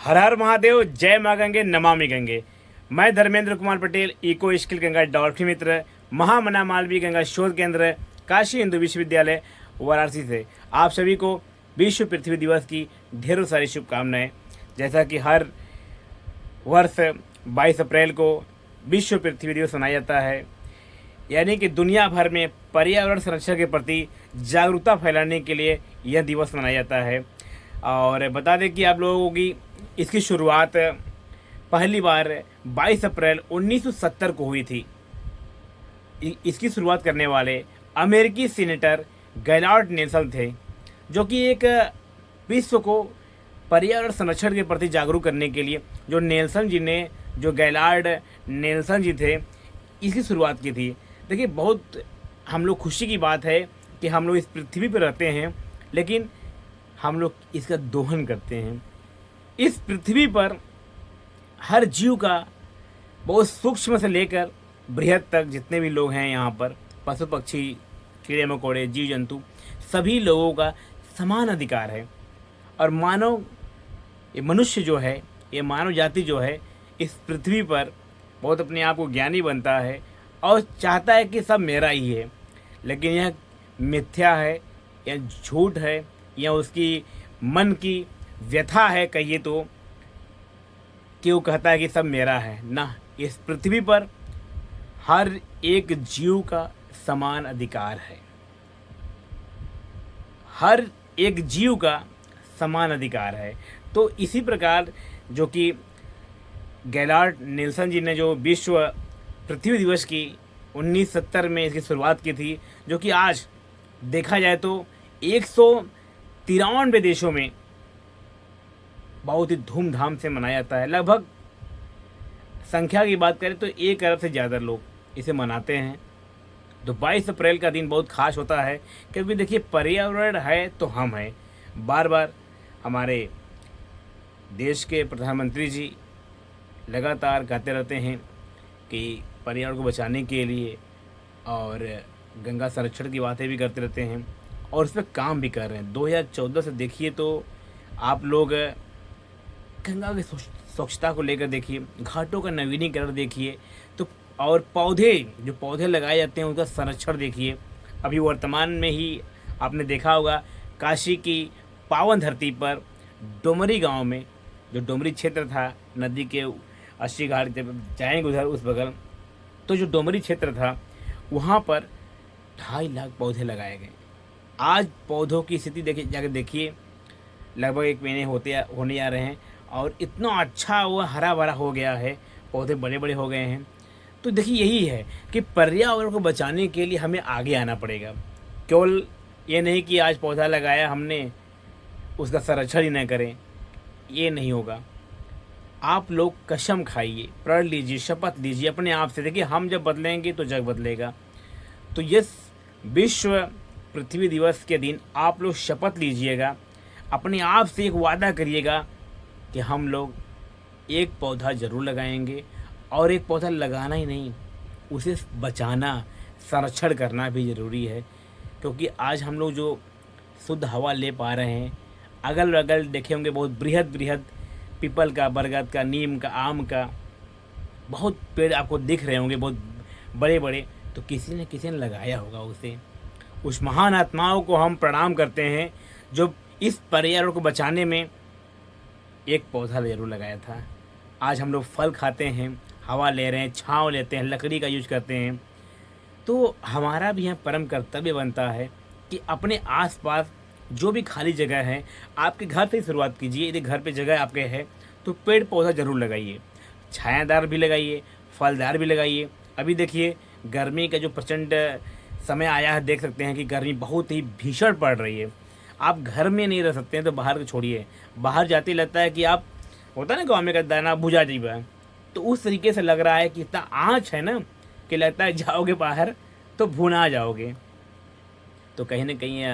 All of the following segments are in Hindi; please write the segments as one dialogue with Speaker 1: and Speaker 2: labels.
Speaker 1: हर हर महादेव, जय माँ गंगे, नमामि गंगे। मैं Dharmendra Kumar Patel, eco skill Ganga dolphin Mitra, Mahamana Malviya Ganga Shodh Kendra, Kashi Hindu विश्वविद्यालय वाराणसी से आप सभी को विश्व पृथ्वी दिवस की ढेरों सारी शुभकामनाएं। जैसा कि हर वर्ष 22 अप्रैल को विश्व पृथ्वी दिवस मनाया जाता है, यानी कि दुनिया भर में पर्यावरण संरक्षण के प्रति जागरूकता फैलाने के लिए यह दिवस मनाया जाता है। और बता दें कि आप लोगों की इसकी शुरुआत पहली बार 22 अप्रैल 1970 को हुई थी। इसकी शुरुआत करने वाले अमेरिकी सीनेटर गैलार्ड नेल्सन थे, जो कि एक विश्व को पर्यावरण संरक्षण के प्रति जागरूक करने के लिए जो गैलार्ड नेल्सन जी थे, इसकी शुरुआत की थी। देखिए, बहुत हम लोग खुशी की बात है कि हम लोग इस पृथ्वी पर रहते हैं, लेकिन हम लोग इसका दोहन करते हैं। इस पृथ्वी पर हर जीव का, बहुत सूक्ष्म से लेकर बृहद तक जितने भी लोग हैं यहाँ पर, पशु पक्षी, कीड़े मकोड़े, जीव जंतु, सभी लोगों का समान अधिकार है। और ये मनुष्य जो है, ये मानव जाति जो है, इस पृथ्वी पर बहुत अपने आप को ज्ञानी बनता है और चाहता है कि सब मेरा ही है। लेकिन यह मिथ्या है या झूठ है या उसकी मन की व्यथा है कहिए तो, कि वो कहता है कि सब मेरा है ना। इस पृथ्वी पर हर एक जीव का समान अधिकार है, हर एक जीव का समान अधिकार है। तो इसी प्रकार जो कि गैलार्ड नेल्सन जी ने जो विश्व पृथ्वी दिवस की 1970 में इसकी शुरुआत की थी, जो कि आज देखा जाए तो 193 देशों में बहुत ही धूमधाम से मनाया जाता है। लगभग संख्या की बात करें तो 1 अरब से ज़्यादा लोग इसे मनाते हैं। तो 22 अप्रैल का दिन बहुत खास होता है, क्योंकि देखिए, पर्यावरण है तो हम हैं। बार बार हमारे देश के प्रधानमंत्री जी लगातार कहते रहते हैं कि पर्यावरण को बचाने के लिए, और गंगा संरक्षण की बातें भी करते रहते हैं और इस पर काम भी कर रहे हैं। 2014 से देखिए तो आप लोग गंगा की स्वच्छता को लेकर देखिए, घाटों का नवीनीकरण देखिए, तो और पौधे लगाए जाते हैं उनका संरक्षण देखिए। अभी वर्तमान में ही आपने देखा होगा, काशी की पावन धरती पर डोमरी गांव में, जो डोमरी क्षेत्र था, नदी के 80 घाट जब जाएंगे उधर उस बगल, तो जो डोमरी क्षेत्र था वहाँ पर 2.5 लाख पौधे लगाए गए। आज पौधों की स्थिति जाकर देखिए, लगभग 1 महीने होने आ रहे हैं और इतना अच्छा वो हरा भरा हो गया है, पौधे बड़े बड़े हो गए हैं। तो देखिए, यही है कि पर्यावरण को बचाने के लिए हमें आगे आना पड़ेगा। केवल ये नहीं कि आज पौधा लगाया हमने, उसका संरक्षण ही न करें, ये नहीं होगा। आप लोग कसम खाइए, प्रण लीजिए, शपथ लीजिए अपने आप से। देखिए, हम जब बदलेंगे तो जग बदलेगा। तो इस विश्व पृथ्वी दिवस के दिन आप लोग शपथ लीजिएगा, अपने आप से एक वादा करिएगा कि हम लोग एक पौधा ज़रूर लगाएंगे। और एक पौधा लगाना ही नहीं, उसे बचाना, संरक्षण करना भी ज़रूरी है। क्योंकि आज हम लोग जो शुद्ध हवा ले पा रहे हैं, अगल बगल देखे होंगे बहुत बृहद पीपल का, बरगद का, नीम का, आम का बहुत पेड़ आपको दिख रहे होंगे, बहुत बड़े बड़े। तो किसी ने लगाया होगा उसे। उस महान आत्माओं को हम प्रणाम करते हैं जो इस पर्यावरण को बचाने में एक पौधा जरूर लगाया था। आज हम लोग फल खाते हैं, हवा ले रहे हैं, छांव लेते हैं, लकड़ी का यूज करते हैं। तो हमारा भी यहाँ परम कर्तव्य बनता है कि अपने आसपास जो भी खाली जगह है, आपके घर से ही शुरुआत कीजिए। यदि घर पे जगह आपके है तो पेड़ पौधा ज़रूर लगाइए, छायादार भी लगाइए, फलदार भी लगाइए। अभी देखिए, गर्मी का जो प्रचंड समय आया है, देख सकते हैं कि गर्मी बहुत ही भीषण पड़ रही है। आप घर में नहीं रह सकते हैं तो बाहर को छोड़िए। बाहर जाते लगता है कि आप, होता है ना गाँव में का दाना बुझा जीवा, तो उस तरीके से लग रहा है कि इतना आँच है ना कि लगता है जाओगे बाहर तो भुना जाओगे। तो कहीं ना कहीं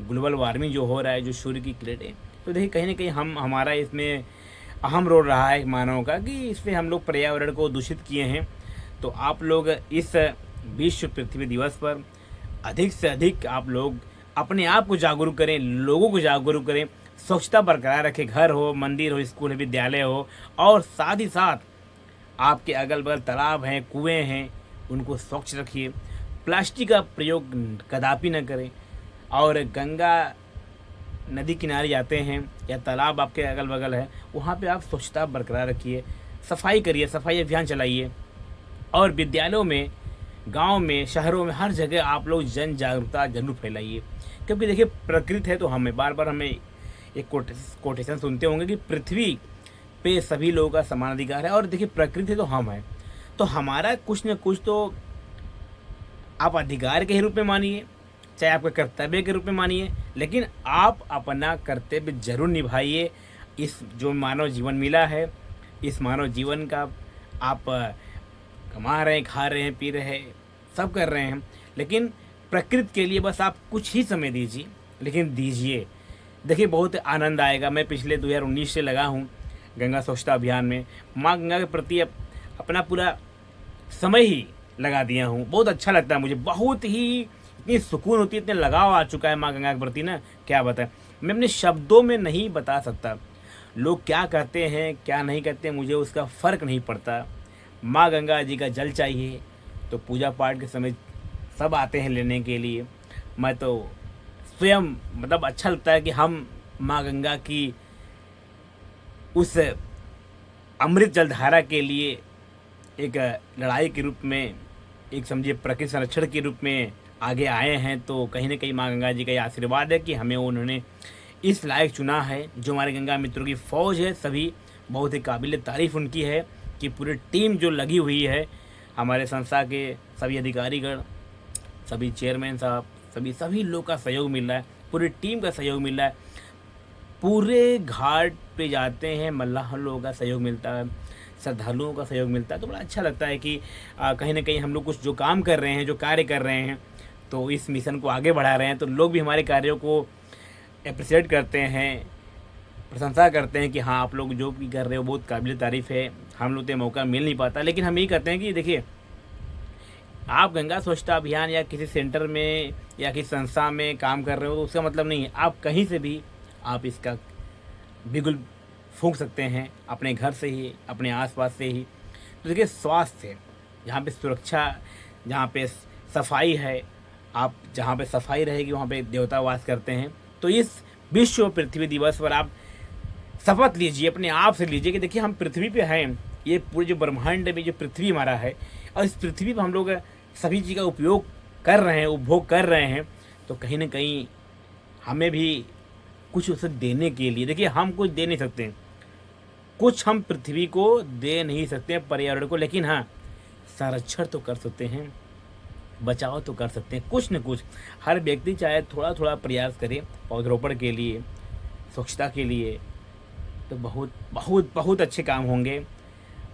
Speaker 1: ग्लोबल वार्मिंग जो हो रहा है, जो सूर्य की किरणें, तो देखिए कहीं ना कहीं हमारा इसमें अहम रोल रहा है मानव का, कि इसमें हम लोग पर्यावरण को दूषित किए हैं। तो आप लोग इस विश्व पृथ्वी दिवस पर अधिक से अधिक आप लोग अपने आप को जागरूक करें, लोगों को जागरूक करें, स्वच्छता बरकरार रखें, घर हो, मंदिर हो, स्कूल हो, विद्यालय हो, और साथ ही साथ आपके अगल बगल तालाब हैं, कुएं हैं, उनको स्वच्छ रखिए। प्लास्टिक का प्रयोग कदापि न करें। और गंगा नदी किनारे जाते हैं या तालाब आपके अगल बगल है, वहाँ पे आप स्वच्छता बरकरार रखिए, सफाई करिए, सफाई अभियान चलाइए। और विद्यालयों में, गांव में, शहरों में, हर जगह आप लोग जन जागरूकता जरूर फैलाइए। क्योंकि देखिए, प्रकृति है तो हमें बार बार हमें एक कोटेशन सुनते होंगे कि पृथ्वी पे सभी लोगों का समान अधिकार है। और देखिए, प्रकृति तो हम हैं, तो हमारा कुछ न कुछ तो आप अधिकार के ही रूप में मानिए, चाहे आपका कर्तव्य के रूप में मानिए, लेकिन आप अपना कर्तव्य जरूर निभाइए। इस जो मानव जीवन मिला है, इस मानव जीवन का आप कमा रहे हैं, खा रहे हैं, पी रहे हैं, सब कर रहे हैं, लेकिन प्रकृति के लिए बस आप कुछ ही समय दीजिए, लेकिन दीजिए। देखिए, बहुत आनंद आएगा। मैं पिछले 2019 से लगा हूँ गंगा स्वच्छता अभियान में। माँ गंगा के प्रति अपना पूरा समय ही लगा दिया हूँ। बहुत अच्छा लगता है मुझे, बहुत ही इतनी सुकून होती है, इतने लगाव आ चुका है माँ गंगा के प्रति ना, क्या बताएं। मैं अपने शब्दों में नहीं बता सकता। लोग क्या कहते हैं, क्या नहीं कहते, मुझे उसका फ़र्क नहीं पड़ता। माँ गंगा जी का जल चाहिए तो पूजा पाठ के समय सब आते हैं लेने के लिए। मैं तो स्वयं मतलब अच्छा लगता है कि हम माँ गंगा की उस अमृत जलधारा के लिए एक लड़ाई के रूप में, एक समझिए प्रकृति संरक्षण के रूप में आगे आए हैं। तो कहीं ना कहीं माँ गंगा जी का ये आशीर्वाद है कि हमें उन्होंने इस लायक चुना है। जो हमारे गंगा मित्रों की फ़ौज है, सभी बहुत ही काबिल तारीफ़ उनकी है कि पूरी टीम जो लगी हुई है, हमारे संस्था के सभी अधिकारीगण, सभी चेयरमैन साहब, सभी लोग का सहयोग मिल रहा है, पूरी टीम का सहयोग मिल रहा है। पूरे घाट पे जाते हैं, मल्लाह लोगों का सहयोग मिलता है, श्रद्धालुओं का सहयोग मिलता है। तो बड़ा अच्छा लगता है कि कहीं ना कहीं हम लोग कुछ जो काम कर रहे हैं, जो कार्य कर रहे हैं, तो इस मिशन को आगे बढ़ा रहे हैं, तो लोग भी हमारे कार्यों को अप्रिशिएट करते हैं, प्रशंसा करते हैं कि हाँ, आप लोग जो भी कर रहे हो बहुत काबिल तारीफ़ है। हम लोग तो मौका मिल नहीं पाता, लेकिन हम यही कहते हैं कि देखिए, आप गंगा स्वच्छता अभियान या किसी सेंटर में या किसी संस्था में काम कर रहे हो, तो उसका मतलब नहीं है आप कहीं से भी आप इसका बिगुल फूंक सकते हैं, अपने घर से ही, अपने आसपास से ही। तो देखिए, स्वास्थ्य, जहाँ पे सुरक्षा, जहाँ पे सफाई है, आप जहाँ पे सफाई रहेगी वहाँ पे देवता वास करते हैं। तो इस विश्व पृथ्वी दिवस पर आप शपथ लीजिए, अपने आप से लीजिए कि देखिए, हम पृथ्वी पे हैं, ये पूरे जो ब्रह्मांड में जो पृथ्वी हमारा है, और इस पृथ्वी पर हम लोग सभी चीज़ का उपयोग कर रहे हैं, उपभोग कर रहे हैं, तो कहीं ना कहीं हमें भी कुछ उसे देने के लिए, देखिए, हम कुछ दे नहीं सकते, कुछ हम पृथ्वी को दे नहीं सकते पर्यावरण को, लेकिन हाँ, संरक्षण तो कर सकते हैं, बचाव तो कर सकते हैं, कुछ न कुछ। हर व्यक्ति चाहे थोड़ा थोड़ा प्रयास करे पौधरोपण के लिए, स्वच्छता के लिए, तो बहुत बहुत बहुत अच्छे काम होंगे।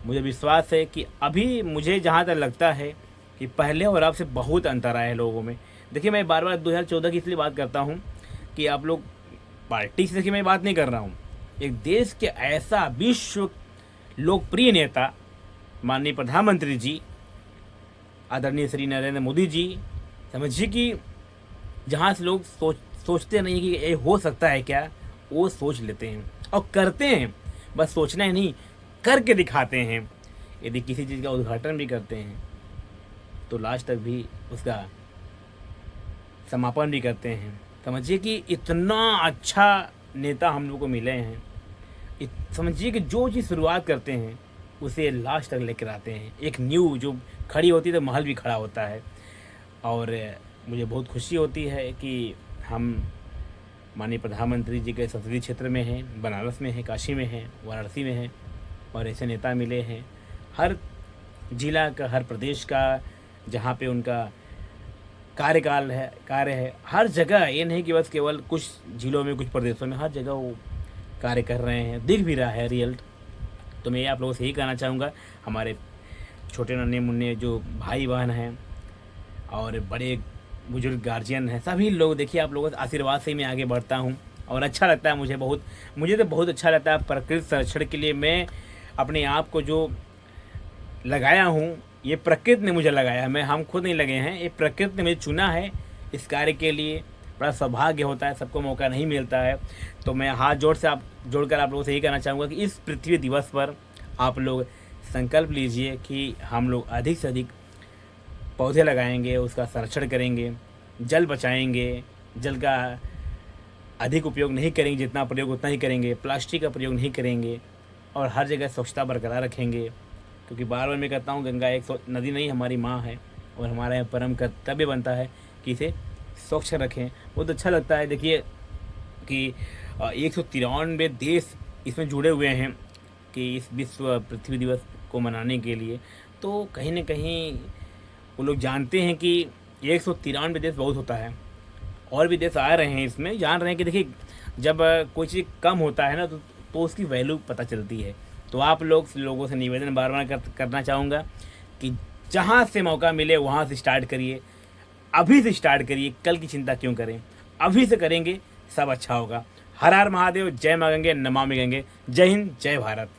Speaker 1: मुझे विश्वास है कि अभी मुझे जहाँ तक लगता है कि पहले और अब से बहुत अंतर आया है लोगों में। देखिए, मैं बार बार 2014 की इसलिए बात करता हूँ कि आप लोग पार्टी से, देखिए मैं बात नहीं कर रहा हूँ, एक देश के ऐसा विश्व लोकप्रिय नेता माननीय प्रधानमंत्री जी, आदरणीय श्री नरेंद्र मोदी जी, समझिए कि जहाँ से लोग सोचते नहीं कि ये हो सकता है क्या, वो सोच लेते हैं और करते हैं। बस सोचना ही नहीं, करके दिखाते हैं। यदि किसी चीज़ का उद्घाटन भी करते हैं तो लास्ट तक भी उसका समापन भी करते हैं। समझिए कि इतना अच्छा नेता हम लोग को मिले हैं। समझिए कि जो चीज़ शुरुआत करते हैं उसे लास्ट तक लेकर आते हैं। एक न्यू जो खड़ी होती है तो महल भी खड़ा होता है। और मुझे बहुत खुशी होती है कि हम माननीय प्रधानमंत्री जी के संसदीय क्षेत्र में हैं, बनारस में हैं, काशी में हैं, वाराणसी में हैं, और ऐसे नेता मिले हैं हर जिला का, हर प्रदेश का, जहाँ पे उनका कार्य है, हर जगह। ये नहीं कि बस केवल कुछ जिलों में, कुछ प्रदेशों में, हर जगह वो कार्य कर रहे हैं, दिख भी रहा है रिजल्ट। तो मैं आप लोगों से यही कहना चाहूँगा, हमारे छोटे नन्हे मुन्ने जो भाई बहन हैं और बड़े बुजुर्ग गार्जियन हैं, सभी लोग, देखिए, आप लोगों के आशीर्वाद से ही मैं आगे बढ़ता हूँ और अच्छा लगता है मुझे तो बहुत अच्छा लगता है। प्रकृति संरक्षण के लिए मैं अपने आप को जो लगाया हूँ, ये प्रकृति ने मुझे लगाया है, हम खुद नहीं लगे हैं, ये प्रकृति ने मुझे चुना है इस कार्य के लिए। बड़ा सौभाग्य होता है, सबको मौका नहीं मिलता है। तो मैं हाथ जोड़कर आप लोगों से यही कहना चाहूँगा कि इस पृथ्वी दिवस पर आप लोग संकल्प लीजिए कि हम लोग अधिक से अधिक पौधे लगाएंगे, उसका संरक्षण करेंगे, जल बचाएंगे, जल का अधिक उपयोग नहीं करेंगे, जितना प्रयोग उतना ही करेंगे, प्लास्टिक का प्रयोग नहीं करेंगे और हर जगह स्वच्छता बरकरार रखेंगे। क्योंकि बार बार मैं कहता हूँ, गंगा एक नदी नहीं, हमारी माँ है और हमारा यहाँ परम कर्तव्य बनता है कि इसे स्वच्छ रखें। बहुत अच्छा लगता है देखिए कि 193 देश इसमें जुड़े हुए हैं कि इस विश्व पृथ्वी दिवस को मनाने के लिए। तो कहीं न कहीं वो लोग जानते हैं कि 193 देश बहुत होता है, और भी देश आ रहे हैं इसमें, जान रहे हैं कि देखिए जब कोई चीज़ कम होता है ना तो उसकी वैल्यू पता चलती है। तो आप लोगों से निवेदन बार बार करना चाहूँगा कि जहाँ से मौका मिले वहाँ से स्टार्ट करिए, अभी से स्टार्ट करिए, कल की चिंता क्यों करें, अभी से करेंगे सब अच्छा होगा। हर हर महादेव, जय माँ गंगे, नमामि गंगे, जय हिंद, जय भारत।